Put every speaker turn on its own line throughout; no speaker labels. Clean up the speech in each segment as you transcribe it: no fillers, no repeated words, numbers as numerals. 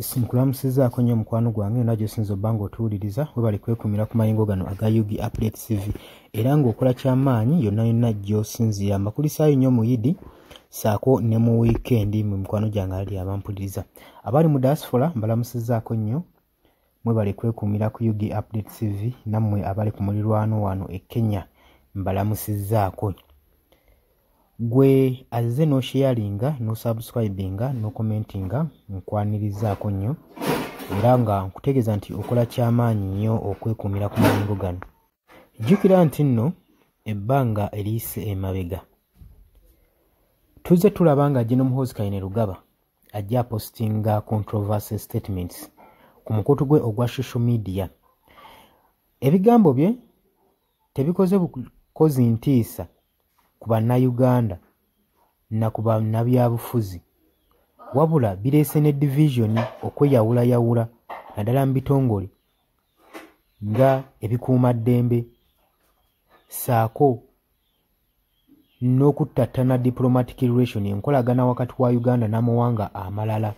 Sinkulamusizaako nnyo mukwano gwange najjo sinzo bango otuwuliriza we bali kwekumira ku mayingo gano aga Yugi Update TV era ng'okola ky'amaanyi yonna yonna gy'osinziira mbakulisaayo nnyo mu Yidi saako ne mu wiikendi mu mikwano gyange ali abampuliriza abali mu diaspora mbalamusizaako nnyo mwe bali kwekumira ku Yugi Update TV nammwe abali ku mulirwano wano e Kenya mbalamusizaako gwe azze no sharinga no subscribinga no commentinga nkwanirizaako nnyo era nga nkutegeeza nti okola ky'amaanyi nnyo okwekumira ku mayingo gano jjukira nti nno ebbanga eriyise emabega tuzze tulaba nga General Muhoozi Kainerugaba ajja postinga controversy statements ku mukutu gwe ogwa social media ebigambo bye tebikoze bukozi ntiisa ku bannayuganda na ku bannabyabufuzi wabula bireese ne division okweyawulayawula naddala mu bitongole nga ebikuumaddembe saako n'okuttattana diplomatic relation enkolagana wakati wa Uganda n'amawanga amalala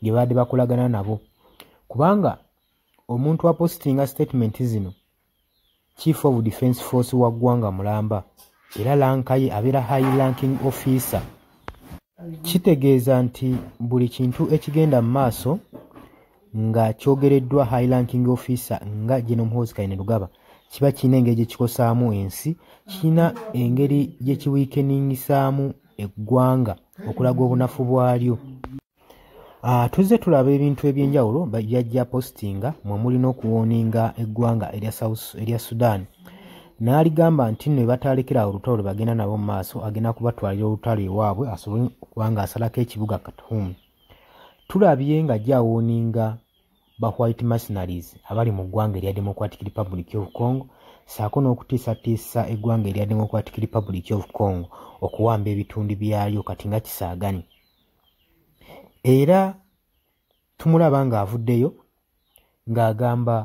gye baadde bakolagana nabo kubanga omuntu apostinga statement zino Chief of Defence Force wa ggwanga mulamba era lankaye abeera high ranking officer kitegeeza nti buli kintu ekigenda mu maaso nga kyogereddwa high ranking officer nga General Muhoozi Kainerugaba kiba kirina engeri gye kikosaamu ensi kirina engeri gye kiwiikeningisaamu eggwanga okulaga obunafu bwalyo tuzze tulaba ebintu ebyenjawulo byajja postinga mwe mulina okuwooninga eggwanga erya Sudan n'aligamba nti nno ebataalekera olutalo bagenda nabo mu maaso agenda kubatwalira olutalo ewaabwe asobole okubanga asalako ekibuga Khartoum tulabye nga gyawooninga ba white mercenaries abali mu ggwanga erya Democratic Republic of Congo saako n'okutiisatiisa eggwanga erya Democratic Republic of Congo okuwamba ebitundu byalyo kati nga kisaaganye era tumulaba ng'avuddeyo ng'agamba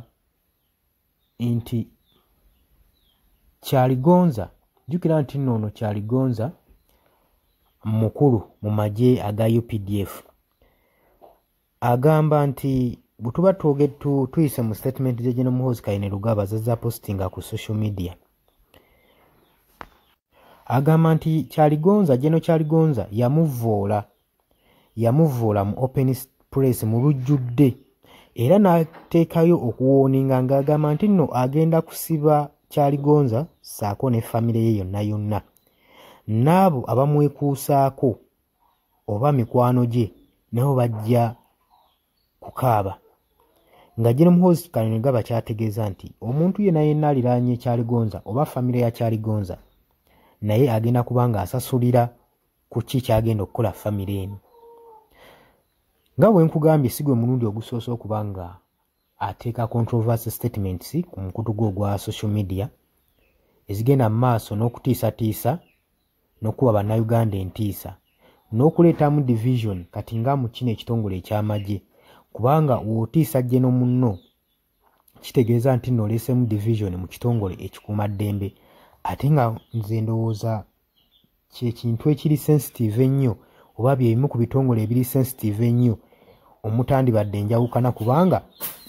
nti Kyaligonza jjukira nti nno Kyaligonza mukulu mu magye aga UPDF agamba nti bwe tuba tuyise mu statement gye General Muhoozi Kainerugaba zazza postinga ku social media agamba nti Kyaligonza yamuvoola mu open press mu lujjudde era n'ateekayo okuwooninga ng'agamba nti nno agenda kusiba Kyaligonza saako ne famire ye yonna yonna n'abo abamwekuusaako oba mikwano gye nabo bajja kukaaba nga General Muhoozi Kainerugaba kyategeeza nti omuntu yenna aliraanye Kyaligonza oba famire ya Kyaligonza naye agenda kuba nga asasulira ku ki kyagenda okukola famire eno nga bwe nkugambye si gwe mulundi ogusoose okuba nga ateeka controversy statements ku mukutu gwe ogwa social media ezigenda mu maaso n'okutiisatiisa n'okuba bannayuganda entiisa n'okuleetamu division kati nga mu kino ekitongole eky'amagye kubanga wootiisa gye n'omunno kitegeeza nti nno oleesemu division mu kitongole ekikuumaddembe ate nga nze ndowooza kyekintu ekiri sensitive ennyo oba byebimu ku bitongole ebiri sensitive ennyo omutandibadde enjawukana kubanga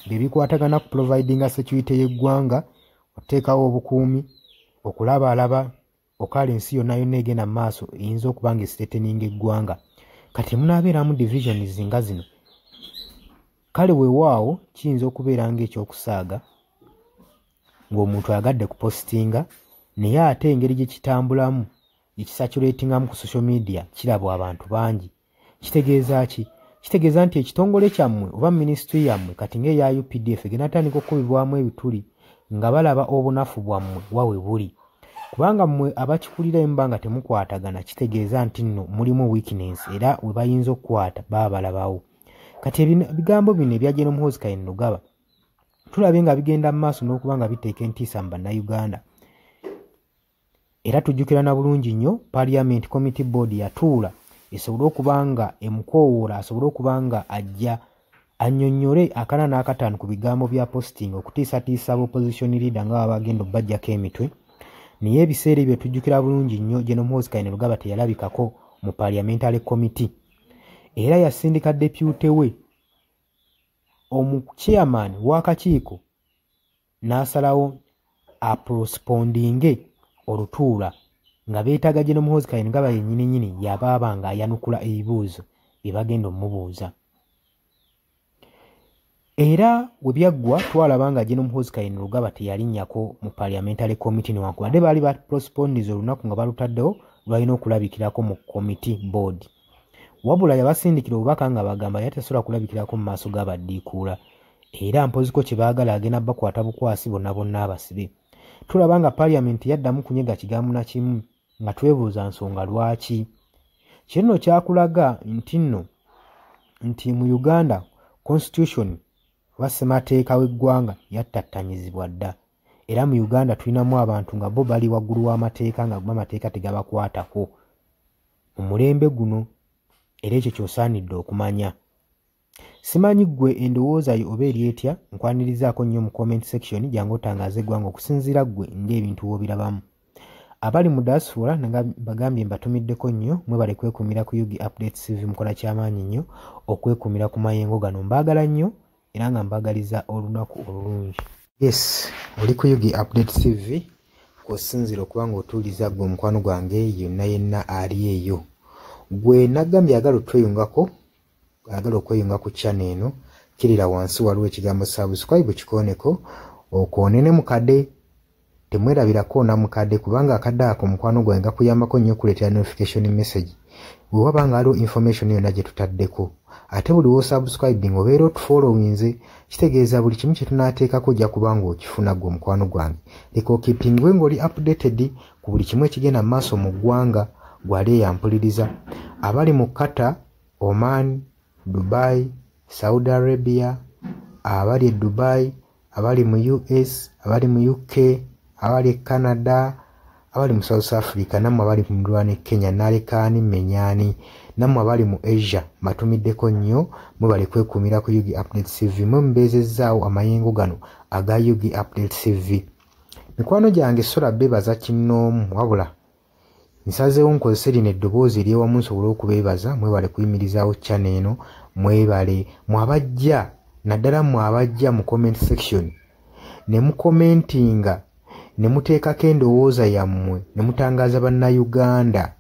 bye bikwatagana ku providinga security y'eggwanga oteekawo obukuumi okulabalaba okala ensi yonna yonna egenda mu maaso eyinza okuba nga esiteteninga eggwanga kati munaabeeramu divisions nga zino kale weewaawo kiyinza okubeera ng'ekyokusaaga ng'omuntu ayagadde ku postinga naye ate engeri gye kitambulamu ekisaturatingamu ku social media kirabwa abantu bangi kitegeeza ki kitegeeza nti ekitongole kyammwe oba minisitule yammwe kati ng'eya UPDF egenda tandika okukubibwamu ebituli nga balaba obunafu bwammwe wawe buli kubanga mmwe abakikulira emba nga temukwatagana kitegeeza nti nno mulimu weakness era we bayinza okukwata baba balabawo kati ebigambo bino ebya General Muhoozi Kainerugaba tulabye nga bigenda mu maaso n'okuba nga biteeka entiisa mu bannayuganda era tujjukira na bulungi nnyo Parliament Committee Board yatuula esobole okuba nga emukoowoola asobole okuba nga ajja annyonnyole akana n'akataano ku bigambo bya posting okutiisatiisa opposition leader nga baba bagenda obbajjako emitwe naye ebiseera ebyo tujjukira bulungi nnyo General Muhoozi Kainerugaba teyalabikako mu Parliamentary Committee era yasindika deputy we omuchairman w'akakiiko n'asalawo aprosipondinge olutuula nga beetaaga General Muhoozi Kayini nga bayennyini yabaaba nga ayanukula ebibuuzo bye bagenda omubuuza. Era we byaggwa twalaba nga General Muhoozi Kayini Lugaba teyalinnyako mu parliamentary committee newankubadde baali baprosipondiza olunaku nga balutaddewo lwalina okulabikirako mu committee board. Wabula yabasindikira obubaka nga bagamba yatasobola kulabikirako mu maaso g'abaddiikuula era mpoziko kye baagala agenda bakwata bukwasi bonna abasibe. Tulaba nga parliament yaddamu kunyega kigambo na kimu nga twebuuza nsonga lwaki. Kino kyakulaga nti mu Uganda constitution wassemateeka w'eggwanga yattattanyizibwa dda. Era mu Uganda tulinamu abantu nga bo bali waggulu w'amateeka nga amateeka tegabakwatako. Mu mulembe guno era ekyo ky'osaanidde okumanya. Simanyi ggwe endowooza yo oba eri etya, nkwanirizaako nnyo mu comment section jangu otangaaze eggwanga okusinziira ggwe ng'ebintu w'obirabamu. Abali mu diaspora bagambye mbatumiddeko nnyo mwebale kwekuumira ku Yugi Updates TV mukola ky'amaanyi nnyo okwekuumira ku mayengo gano. Mbaagala nnyo era nga mbaagaliza olunaku olulungi. Yes, oli ku Yugi Updates TV kw'osinziira okuba ng'otuuliza ggwe omukwano gwange yenna ali eyo. Gwe nagambye agala otweyungako, agala okweyunga ku channel eno, kirira wansi waliwo ekigambo subscribe kikooneko okoonene mukadde. Temwerabirako na mukadde kubanga akadde ako mukwano gwange gakuyambako nnyo okuleetera notification message bwe waba nga waliwo information yonna gye tutaddeko. Ate buli w'osubscribing obeera otufollowinze, kitegeeza buli kimu kye tunaateekako ojja kuba ng'okifuna ggwe omukwano gwange. Leka okipingwe ng'oli updated ku buli kimu ekigenda mu maaso mu ggwanga gwali eyampuliriza. Abali mu Qatar, Oman, Dubai, Saudi Arabia, abali e Dubai, abali mu US, abali mu UK, abali e Canada, abali mu South Africa, nammwe abali mu Ndwana Kenya, Nalekani, Menyani, nammwe abali mu Asia, mbatumiddeko nnyo mwebale kwekuumira ku Yugi Updates TV. Mwe mbeezezzaawo amayengo gano aga Yugi Updates TV. Mikwano gyange sola beebaza kinnoomu wabula nsazeewo nkozese lino eddoboozi ery'ewamu nsobole okubeebaza mwebale kuyimirizaawo channel eno. Mwebale mwabajja naddala mwabajja mu comment section ne mukomentinga ne muteekako endowooza yammwe ne mutangaaza bannayuganda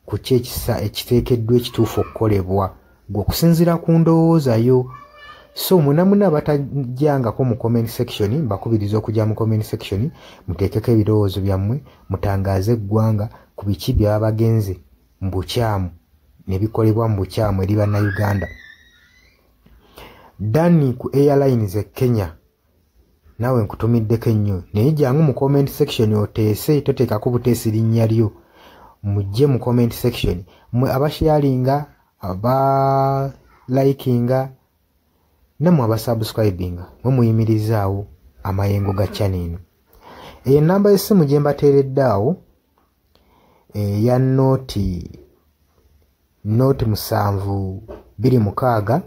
ku ki ekiteekeddwa ekituufu okukolebwa gwe okusinziira ku ndowooza yo. So muna batajjangako mu comment section, mbakubiriza okujja mu comment section muteekeko ebirowoozo byammwe mutangaaze eggwanga ku biki byaba bagenze mu bukyamu ne bikolebwa mu bukyamu eri bannayuganda. Dani ku Airlines e Kenya nawe nkutumiddeko ennyo naye jangu mu comment section oteese, toteekako buteesi linnya lyo. Mujje mu comment section mwe abasharinga, abalikinga nammwe abasubscribinga mwe muyimirizaawo amayengo ga channel eno. Eyo nnamba y'essimu gye mbateeredde awo eya nooti 726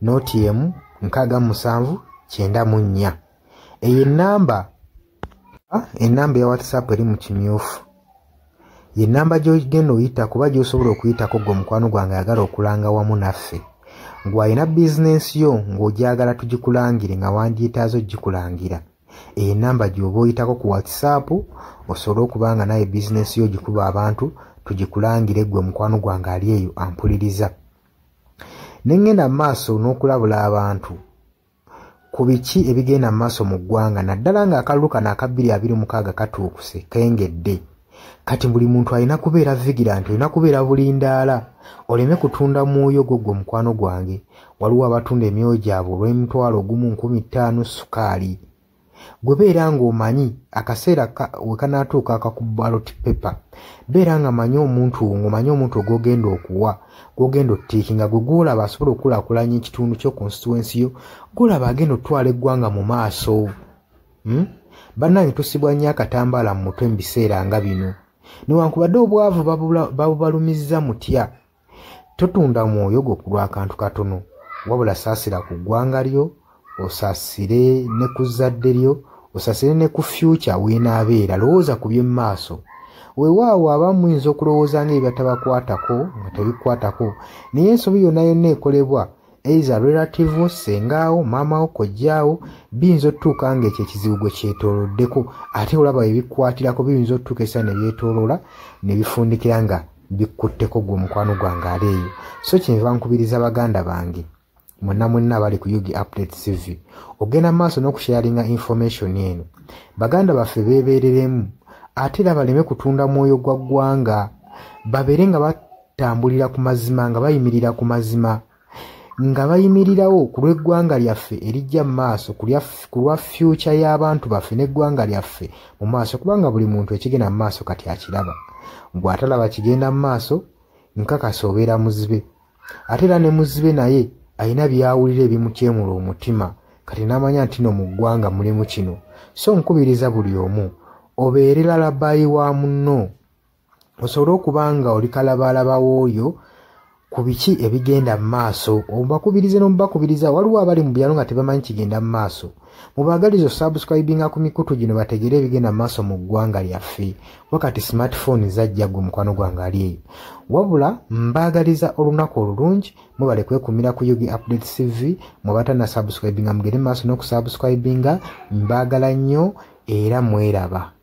nooti emu 679. Eyo ennamba ya WhatsApp eri mu kimyufu. Ye nnamba gy'ogenda oyita kuba gy'osobola okuyitako gwe mukwano gwange ayagala okulanga wamu naffe. Ngw'alina bizinensi yo ng'ogyagala tugikulangire nga wandyetaaze ogikulangira. Eyo ennamba gy'oba oyitako ku WhatsApp osobole okuba nga naye bizinensi yo gikuba abantu tugikulangire gwe mukwano gwange ali eyo ampuliriza. Ne ngenda mu maaso n'okulabula abantu ku biki ebigenda mu maaso mu ggwanga naddala ng'akalulu kano aka 2026 katuukuse kengedde. Kati buli muntu alina kubeera vigilant, olina kubeera bulindaala oleme kutunda mwoyo gwo mukwano gwange. Waliwo abatunda emyoyo gyabwe olw'M1,1500 sukaali. Gwe beera ng'omanyi akaseera we kanaatuuka akakuba ballot paper, beera nga manyi omuntu ng'omanyi omuntu ogw'ogenda okuwa, gw'ogenda ottiikinga, gwe gw'olaba asobola okukulaakulanya ekitundu kyo constituency yo, gw'olaba agenda otwala eggwanga mu maaso. Bannange tusibwa nnyo akatambaala mu mutwe mu biseera nga bino. Newankubadde obwavu babubalumizza mutya, totunda mwoyo gwo ku lw'akantu katono, wabula saasira ku ggwanga lyo, osaasire ne ku zadde lyo, osaasire ne ku future weenaabeera. Lowooza ku by'emu maaso. Weewaawo abamu muyinza okulowooza ng'ebyo tabakwatako nga tebikwatako, naye ensobi yonna ekolebwa eiza relative sengaawo maamawo kojjaawo biyinza otuuka ng'ekyo ekizibu gwe kyetooloddeko ate olaba ebikwatirako biyinza otuuka essa ne byetooloola ne bifundikira nga bikkutteko gwe mukwano gwange ali eyo. So kyenva nkubiriza baganda bange mwenna abali ku Yugi Updates TV ogenda maaso n'okusharinga information eno. Baganda baffe beebereremu ate era baleme kutunda mwoyo gwa ggwanga, babeere nga batambulira ku mazima, nga bayimirira ku mazima, nga bayimirirawo ku lw'eggwanga lyaffe erijja mu maaso, ku lwa future y'abantu baffe n'eggwanga lyaffe mu maaso, kubanga buli muntu ekigenda mu maaso kati akiraba. Bw'atalaba kigenda mu maaso nkakasa obeera muzibe. Ate era ne muzibe naye alina byawulira ebimukyemula omutima kati n'amanya nti no mu ggwanga mulimu kino. So nkubiriza buli omu obeere lalabayi wa munno, osobole okuba nga oli kalabaalaba w'oyo ku biki ebigenda mu maaso. Obakubirize n'omubakubiriza. Waliwo abali mu byalo nga tebamanyi kigenda mu maaso. Mubaagaliza subscribinga ku mikutu gino bategere ebigenda mu maaso mu ggwanga lyaffe. Wakati smartphone zajja gwe mukwano gwange ali eyo. Wabula mbaagaliza olunaku olulungi, mubale kwekumira ku Yugi Updates TV. Mubatana subscribinga mugere maaso n'okusubscribinga. Mbaagala nnyo era mweraba.